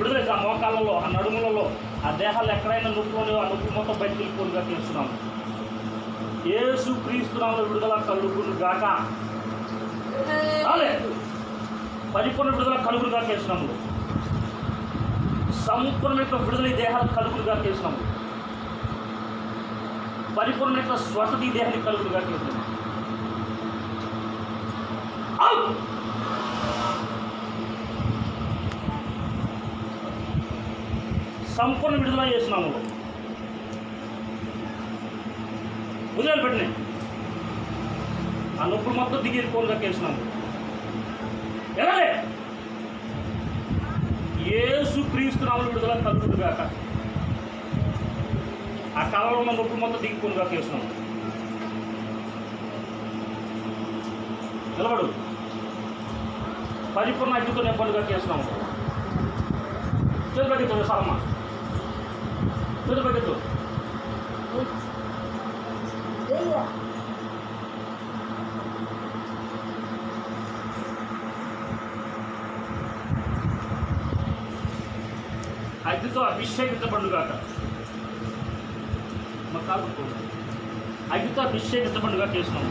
విడుదల ఆ మోకాళ్ళలో, ఆ నడుములలో, ఆ దేహాలు ఎక్కడైనా నొప్పులు ఆ నొప్పి మొత్తం బయటకు వెళ్ళిపోనుగా తెలుస్తున్నాము. యేసు క్రీస్తునామములో విడుదల కలుగును గాక. పరిపూర్ణ విడుదల కలుగునుగా తెలుస్తున్నాము. సంపూర్ణమైన విడుదల ఈ దేహాలకు కలుగునుగా తెలుస్తున్నాము. పరిపూర్ణమైన స్వస్థత ఈ దేహానికి కలుగునుగా తెలుస్తున్నాము. సంపూర్ణ విడుదల చేస్తున్నాము. ఉదయాలు పెట్టినాయి ఆ నొప్పులు మొత్తం దిగిరిపోనుగా చేస్తున్నాము. ఎలాగే యేసు క్రీస్తునామములో విడుదల కలుగునుగాక. ఆ కాలంలో ఉన్న నొప్పులు మొత్తం దిగిపోనుగా చేస్తున్నాము. నిలబడు. పరిపూర్ణ అగ్నితో నింపలుగా చేస్తున్నాము. చేతులు పెట్టిద్దు సారమ్మ, చేతులు పెట్టిద్దు. అగ్నితో అభిషేకించబడుగాక. మా కాదు అగ్నితో అభిషేకించబడుగా చేస్తున్నాము.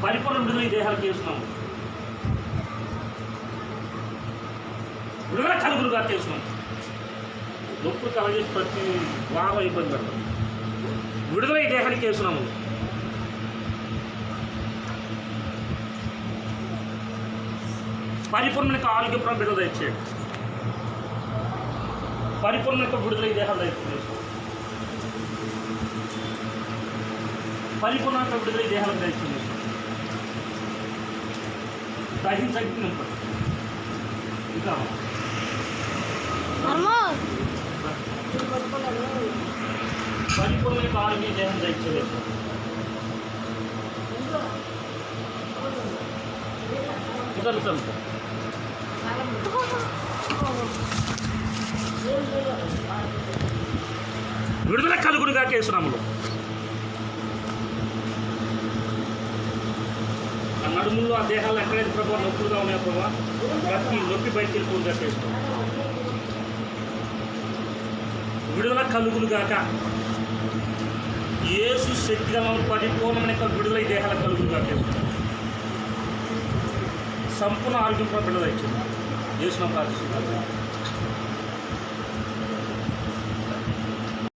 పరిపూర్ణ విడుదల ఈ దేహాలు చేస్తున్నాము. విడుదల కలుగులుగా చేస్తున్నాము. నొప్పులు కలగేసి ప్రతి వారం ఇబ్బంది పెడతాం. విడుదల ఈ దేహానికి చేస్తున్నాము. పరిపూర్ణ ఆరోగ్యపురం విడుదల ఇచ్చేయండి. పరిపూర్ణ విడుదల ఈ దేహాలు దయచేసి. పరిపూర్ణ విడుదల ఈ దేహాలకు దయచేసి. దహించండి నింపండి. ఇంకా పరిపూర్ణ ఆరోగ్య దేహం దయచేయలేదు. విడుదల కలుగునుగా కేసునాములు. ఆ నడుముల్లో ఆ దేహాలు ఎక్కడైతే ప్రభావ నొప్పులుగా ఉన్నాయో ప్రభావ ప్రతి నొప్పి బయటికి వెళ్ళిపోగా చేస్తున్నాం. విడుదల కలుగునుగాక. యేసు శక్తిగా పరిపూర్ణమైన విడుదల ఈ దేహాల కలుగునుగా చేస్తున్నాం. సంపూర్ణ ఆరోగ్యం విడుదల ఇచ్చింది. యేసు నామములో ప్రార్థిస్తున్నాను.